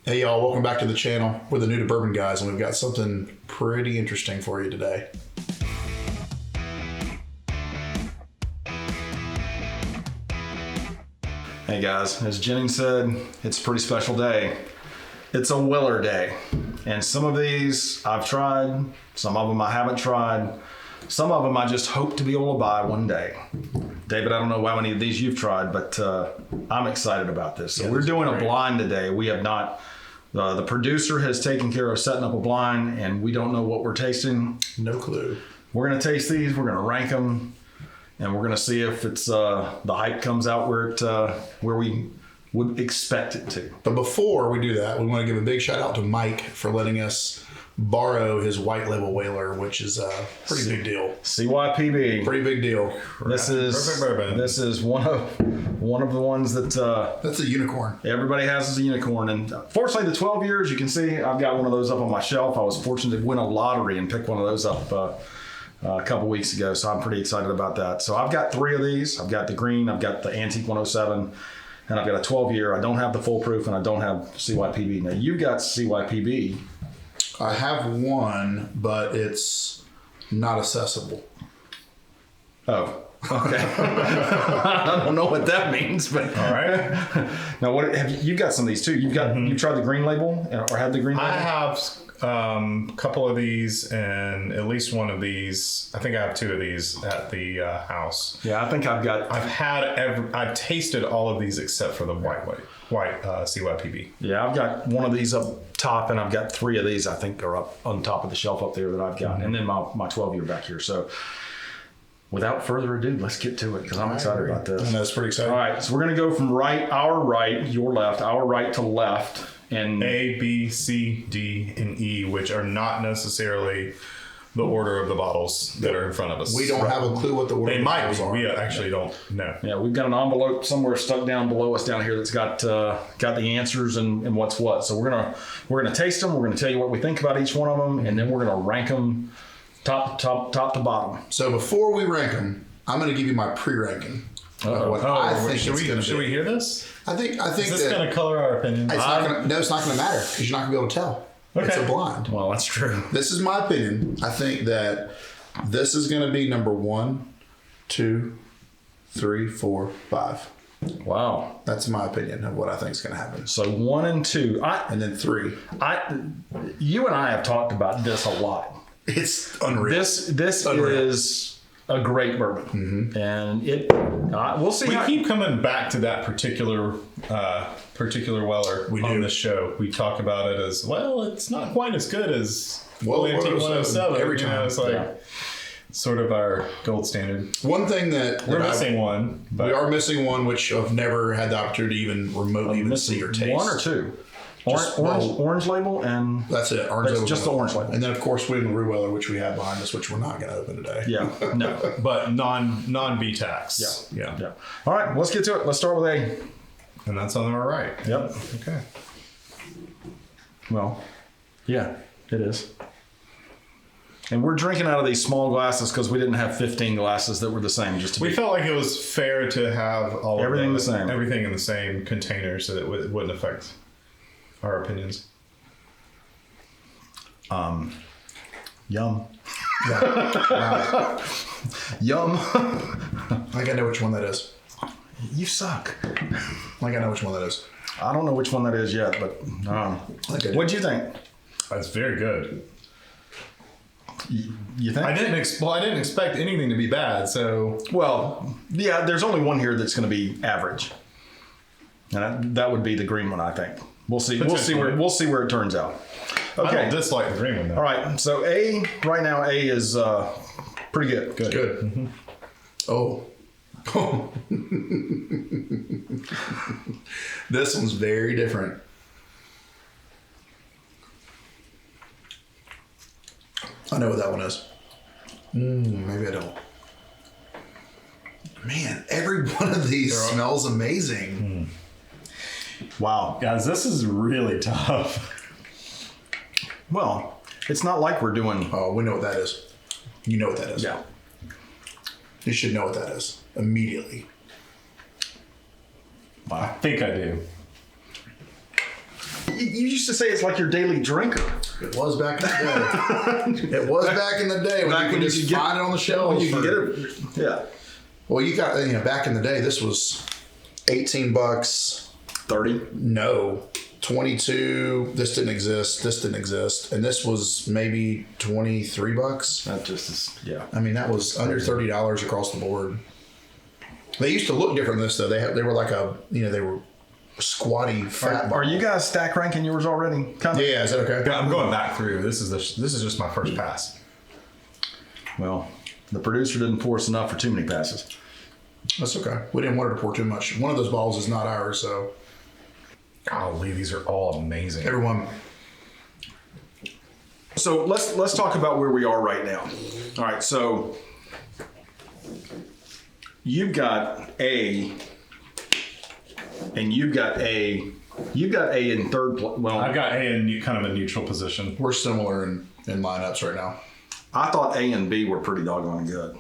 Hey y'all, welcome back to the channel. We're the New to Bourbon guys, and we've got something pretty interesting for you today. Hey guys, as Jennings said, it's a pretty special day. It's a Weller day. And some of these I've tried, some of them I haven't tried, some of them I just hope to be able to buy one day. David, I don't know how many of these you've tried, but I'm excited about this. So we're doing a blind today. We have not, the producer has taken care of setting up a blind, and we don't know what we're tasting. No clue. We're gonna taste these, we're gonna rank them, and we're gonna see if it's the hype comes out where we would expect it to. But before we do that, we want to give a big shout out to Mike for letting us borrow his white label whaler, which is a pretty big deal. CYPB. Pretty big deal. This is one of the ones that that's a unicorn. Everybody has as a unicorn, and fortunately, the 12 years, you can see I've got one of those up on my shelf. I was fortunate to win a lottery and pick one of those up a couple weeks ago, so I'm pretty excited about that. So I've got 3 of these. I've got the green, I've got the Antique 107, and I've got a 12-year. I don't have the Full Proof, and I don't have CYPB. Now, you've got CYPB. I have one, but it's not accessible. Oh, okay. I don't know what that means, but all right. Now, what have you got? Some of these too. You've got you tried the green label or had the green label? I have a couple of these and at least one of these. I think I have 2 of these at the house. Yeah, I think I've tasted all of these except for the white CYPB. Yeah, I've got one of these up top, and I've got 3 of these I think are up on top of the shelf up there that I've got, and then my 12-year back here. So without further ado, let's get to it because I'm excited about this. I know, it's pretty exciting. All right, so we're going to go from our right, your left, our right to left. And A, B, C, D, and E, which are not necessarily the order of the bottles that are in front of us. We don't have a clue what the order They of the might bottles be. are. We actually don't know. Yeah, we've got an envelope somewhere stuck down below us down here that's got the answers and what's what. So we're gonna taste them. We're gonna tell you what we think about each one of them, and then we're gonna rank them top to bottom. So before we rank them, I'm going to give you my pre-ranking. What I think should we hear this? I think Is this going to color our opinion? it's not going to matter because you're not going to be able to tell. Okay. It's a blind. Well, that's true. This is my opinion. I think that this is going to be number 1, 2, 3, 4, 5. Wow. That's my opinion of what I think is going to happen. So 1 and 2. And then 3. You and I have talked about this a lot. It's unreal. This unreal. is a great bourbon, and we'll see. We keep coming back to that particular Weller on the show. We talk about it as, well, it's not quite as good as Antique 107. Every time. It's like sort of our gold standard. One thing that We're missing one. We are missing one, which I've never had the opportunity to even remotely even see or taste. 1 or 2. Orange label, and that's it. Orange label. Just the orange label. And then, of course, we have the Weller, which we have behind us, which we're not going to open today. Yeah, no. But non-B-tax. Yeah. All right, let's get to it. Let's start with A. And that's on our right. Yep. Okay. Well, yeah, it is. And we're drinking out of these small glasses because we didn't have 15 glasses that were the same. We felt like it was fair to have everything the same. Everything in the same container so that it wouldn't affect our opinions. Yum. Yeah. Yum. I think I know which one that is. You suck. I think I know which one that is. I don't know which one that is yet, but what'd you think? That's very good. You think? I didn't expect anything to be bad. So yeah, there's only one here that's going to be average, and that would be the green one. I think we'll see. We'll see where it turns out. Okay. I don't dislike the green one though. All right. So A right now. A is pretty good. Good. Mm-hmm. Oh. This one's very different. I know what that one is. Maybe I don't. Man, every one of these smells amazing. Wow. Guys, this is really tough. Well, it's not like we're doing... Oh, we know what that is. You know what that is. Yeah. You should know what that is immediately. I think I do. You used to say it's like your daily drinker. It was back in the day. It was back in the day when you could just find it on the shelves. You can get it. Yeah. Well, you got, back in the day, this was $18. 30. No. 22. This didn't exist. And this was maybe $23. That just is, yeah. I mean, that was under $30 across the board. They used to look different than this, though. They were like they were squatty fat. Are you guys stack ranking yours already? Yeah, is that okay? Yeah, I'm going back through. This is just my first pass. Well, the producer didn't force enough for too many passes. That's okay. We didn't want her to pour too much. One of those balls is not ours, so. Golly, these are all amazing. Everyone. So let's talk about where we are right now. All right, so you've got A, and you've got A in third place. Well, I've got A in kind of a neutral position. We're similar in lineups right now. I thought A and B were pretty doggone good.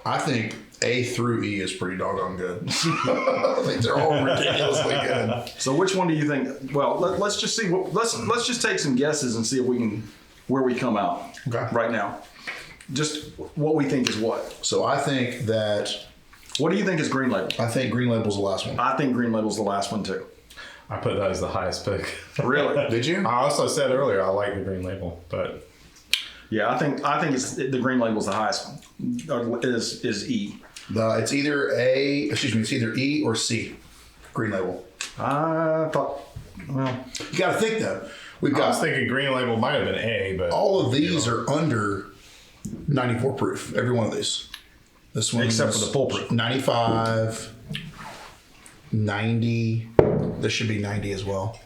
I think A through E is pretty doggone good. I think they're all ridiculously good. So which one do you think? Well, let's just see. Let's just take some guesses and see if we can where we come out right now. Just what we think is what. So I think that. What do you think is Green Label? I think Green Label's the last one. I think Green Label's the last one too. I put that as the highest pick. Really? Did you? I also said earlier I like the Green Label, but yeah, I think it's the Green Label's the highest one. Is E. It's either E or C. Green Label. I thought. Well, you got to think though. I was thinking Green Label might have been A, but all of these are under 94 proof. Every one of these. This one, except for the full proof. 95, 90. This should be 90 as well.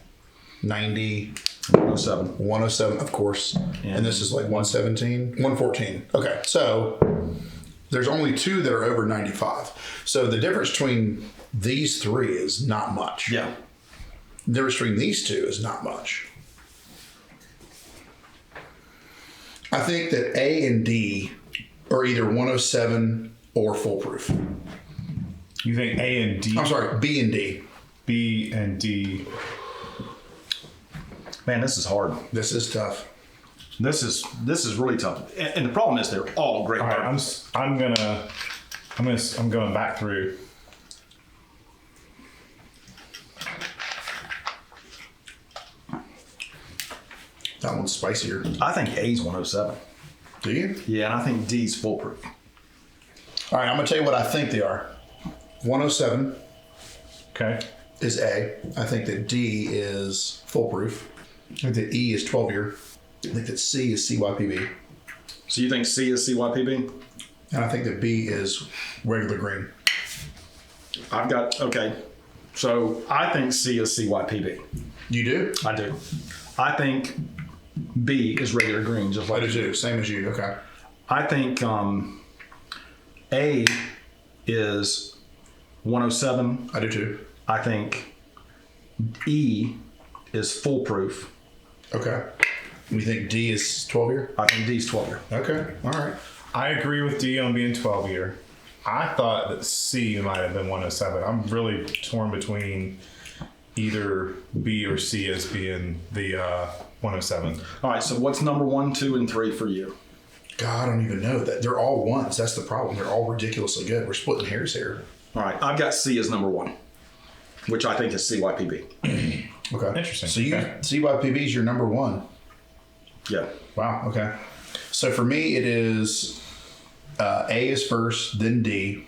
90, 107. 107, of course. And this is like 117, 114. Okay, so there's only two that are over 95. So the difference between these three is not much. Yeah. The difference between these two is not much. I think that A and D are either 107 or foolproof. You think A and D? I'm sorry, B and D. B and D. Man, this is hard. This is tough. This is really tough. And the problem is they're all great. All right, I'm going back through. That one's spicier. I think A's 107. Do you? Yeah, and I think D's foolproof. All right, I'm going to tell you what I think they are. 107 Okay. is A. I think that D is foolproof. I think that E is 12 year. I think that C is CYPB. So you think C is CYPB? And I think that B is regular green. Okay. So I think C is CYPB. You do? I do. I think B is regular green, just like I do too. Same as you. Okay. I think A is 107. I do too. I think E is foolproof. Okay. You think D is 12 year? I think D is 12 year. Okay. All right. I agree with D on being 12 year. I thought that C might have been 107. I'm really torn between either B or C as being the 107. All right, so what's number 1, 2, and 3 for you? God, I don't even know that. They're all ones. That's the problem. They're all ridiculously good. We're splitting hairs here. All right, I've got C as number 1, which I think is CYPB. Okay. Interesting. So Okay. CYPB is your number 1. Yeah. Wow. Okay. So for me, it is A is first, then D,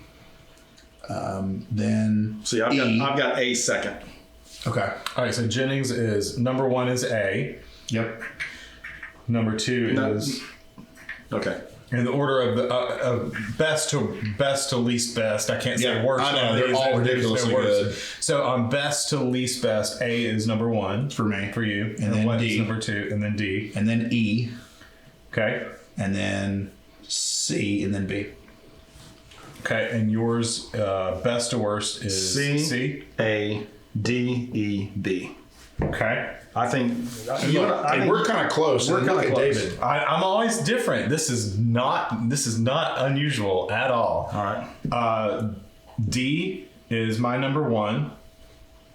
then See, I've got A second. Okay. All right, so Jennings is number 1 is A. Yep. Number 2 is Okay. in the order of the of best to least best. I can't say Yeah, worst. I know, on they're these. all There's no ridiculously worst. good. So on best to least best, A is number 1 For me. for you, And then what D. is number 2, and then D. And then E, Okay. and then C, and then B. Okay, and yours best to worst is C, A, D, E, B. Okay. I think We're kind of close. We're And kinda look at close. David. I'm always different. This is not unusual at all. All right. D is my number 1.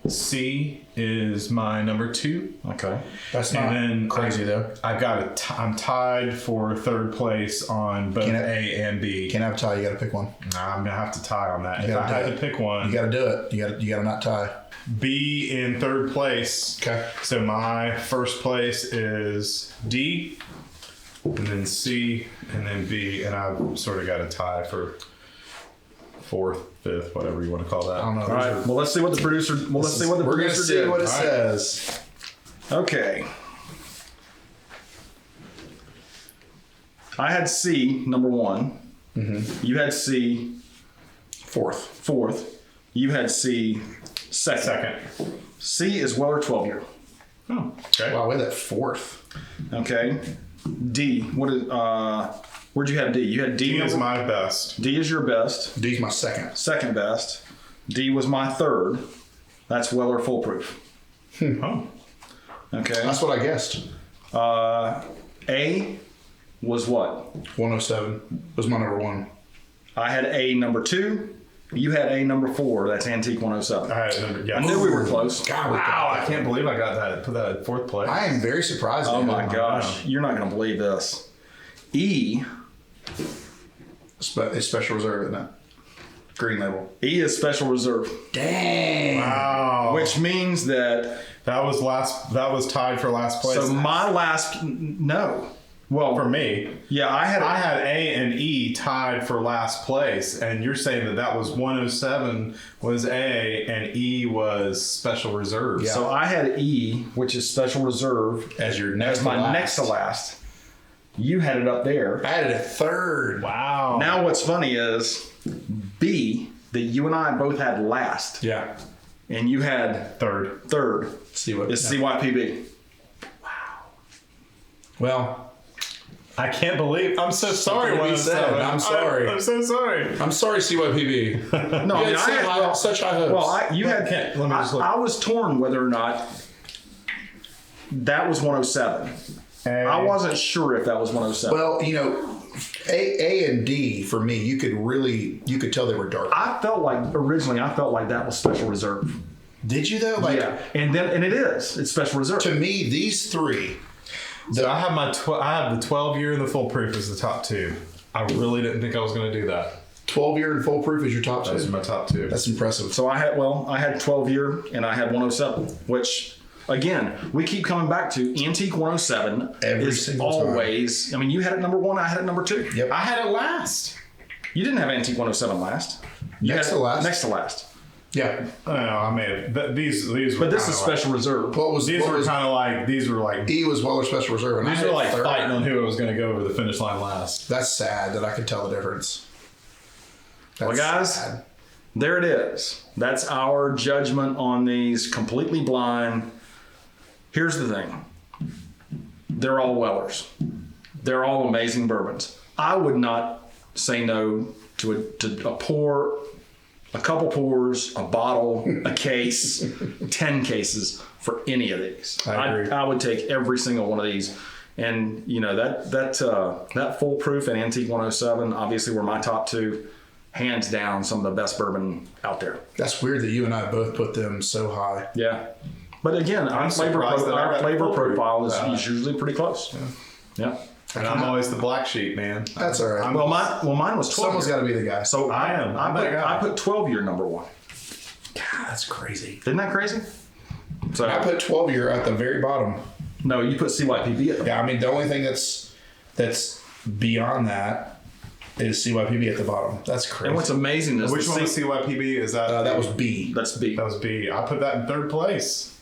C is my number 2. Okay. That's And not then crazy though. I've got I'm tied for third place on both A and B. Can't have a tie. You got to pick one. Nah, I'm gonna have to tie on that. If gotta I do had it. to pick one, You got to do it. You got to not tie. B in third place. Okay. So my first place is D, and then C, and then B, and I've sort of got a tie for fourth, fifth, whatever you want to call that. I don't know. All right. Well, let's see what the producer. Well, let's see what the We're gonna producer see did. what it All right. says. Okay. I had C number 1. Mm-hmm. You had C Fourth. You had C second. C is Weller 12 year. Oh, okay. Wow, we had that fourth. Okay. D. What is? Where'd you have D? You had D. D is number- my best. D is your best. D's my second. Second best. D was my third. That's Weller foolproof. Oh, Okay. That's what I guessed. A was what? 107 was my number 1. I had A number 2. You had A number 4. That's Antique 107. I had number. Yeah. I knew we were close. God, we Wow, got I that. can't believe I got that. Put that at fourth place. I am very surprised. Oh at my that. gosh. You're not going to believe this. E. It's special reserve, isn't it? Green label. E is special reserve, Dang. Wow. which means that. That was last. That was tied for last place. So my last. No. Well, for me, yeah, I had A and E tied for last place, and you're saying that was 107 was A and E was special reserve. Yeah. So I had E, which is special reserve, As your next as my to last. next to last. You had it up there. I had it at third. Wow. Now what's funny is B that you and I both had last, Yeah. and you had third. third See what? is CYPB. Well, I can't believe. I'm so sorry. to be 107. said. I'm sorry. I'm so sorry. I'm sorry, CYPB. No, I You mean, had such high hopes. Well, you had. Let me just look. I was torn whether or not that was 107. I wasn't sure if that was 107. Well, A and D for me, you could tell they were dark. I felt like originally that was special reserve. Did you though? Like Yeah, and it is. It's special reserve. to me, these three. So I have I have the 12 year and the full proof as the top 2. I really didn't think I was going to do that. 12-year and full proof is your top Those are two. my top 2. That's impressive. So I had 12 year and I had 107, which again we keep coming back to. Antique 107 Every is single time. always. I mean, you had it number 1, I had it number 2. Yep. I had it last. You didn't have Antique 107 last. You Next had to it last. Next to last. Yeah. I don't know. I may have. These were. But this kinda is special reserve. What was These what were was kind of like. These were like. E was Weller Special Reserve, and I These had were like third. fighting on who was going to go over the finish line last. That's sad that I could tell the difference. That's Well, guys, sad. there it is. That's our judgment on these, completely blind. Here's the thing. They're all Wellers. They're all amazing bourbons. I would not say no to a pour, a couple pours, a bottle, a case, 10 cases for any of these. I agree. I would take every single one of these. And that foolproof and Antique 107 obviously were my top 2. Hands down, some of the best bourbon out there. That's weird that you and I both put them so high. Yeah. But again, our flavor surprised that I got flavor foolproof. profile is usually pretty close. Yeah. And I'm always the black sheep, man. That's all right. Well, mine was 12. Someone's got to be the guy. So I am. I'm that guy. I put 12 year number 1. God, that's crazy. Isn't that crazy? So I put 12-year at the very bottom. no, you put CYPB at the Yeah, I mean the only thing that's beyond that is CYPB at the bottom. That's crazy. And what's amazing is Which one was CYPB? Is that? that was B. That's B. That was B. I put that in third place.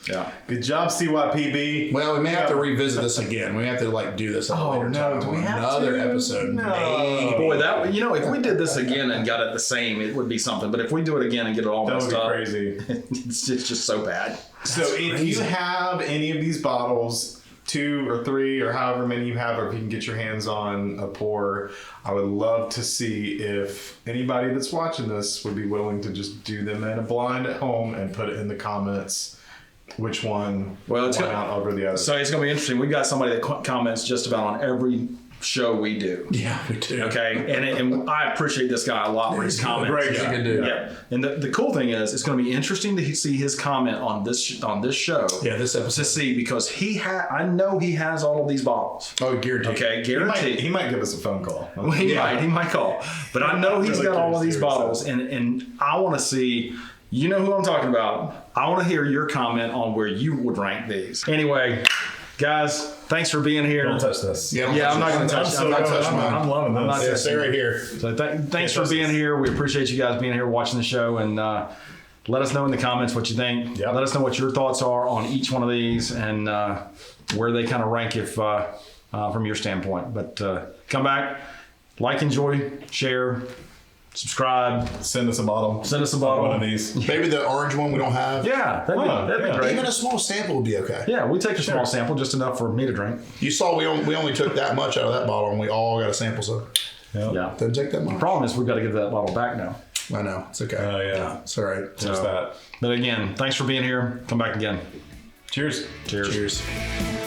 Yeah. Good job, CYPB. Well, we may have to revisit this again. We have to do this at a later time. do we on have another to? episode? No. Maybe. Boy, that if we did this again and got it the same, it would be something. But if we do it again and get it all That would messed be up, crazy. it's just so bad. So if you have any of these bottles, 2 or 3 or however many you have, or if you can get your hands on a pour, I would love to see if anybody that's watching this would be willing to just do them in a blind at home and put it in the comments which one Well, it's won gonna- out over the other. So it's going to be interesting. We got somebody that comments just about on every show we do. Yeah, we do. Okay, and I appreciate this guy a lot for his comments. Great guy. Good dude. Yeah, and the cool thing is, it's going to be interesting to see his comment on this show. Yeah, this episode. To see, because I know he has all of these bottles. Oh, guaranteed. Okay, guaranteed. He might give us a phone call. He might call, but I know he's Really got all of these curious bottles, and I want to see. You know who I'm talking about. I want to hear your comment on where you would rank these. Anyway, guys, thanks for being here. Don't touch this. Yeah, I'm not going to touch. I'm I'm not touching mine. I'm loving I'm not this. Yeah, touching stay right here. So thanks for being here. We appreciate you guys being here, watching the show, and let us know in the comments what you think. Yep. Let us know what your thoughts are on each one of these and where they kind of rank if from your standpoint. But come back, like, enjoy, share, subscribe. Send us a bottle. Send us a bottle. One of these. Maybe the orange one we don't have. Yeah, that'd be great. Even a small sample would be okay. Yeah, we take a small sample, just enough for me to drink. You saw we only took that much out of that bottle, and we all got a sample. So Yep. Yeah. doesn't take that The much. problem is we've got to give that bottle back now. I know it's okay. Oh, yeah. It's all right. Just that. But again, thanks for being here. Come back again. Cheers. Cheers. Cheers.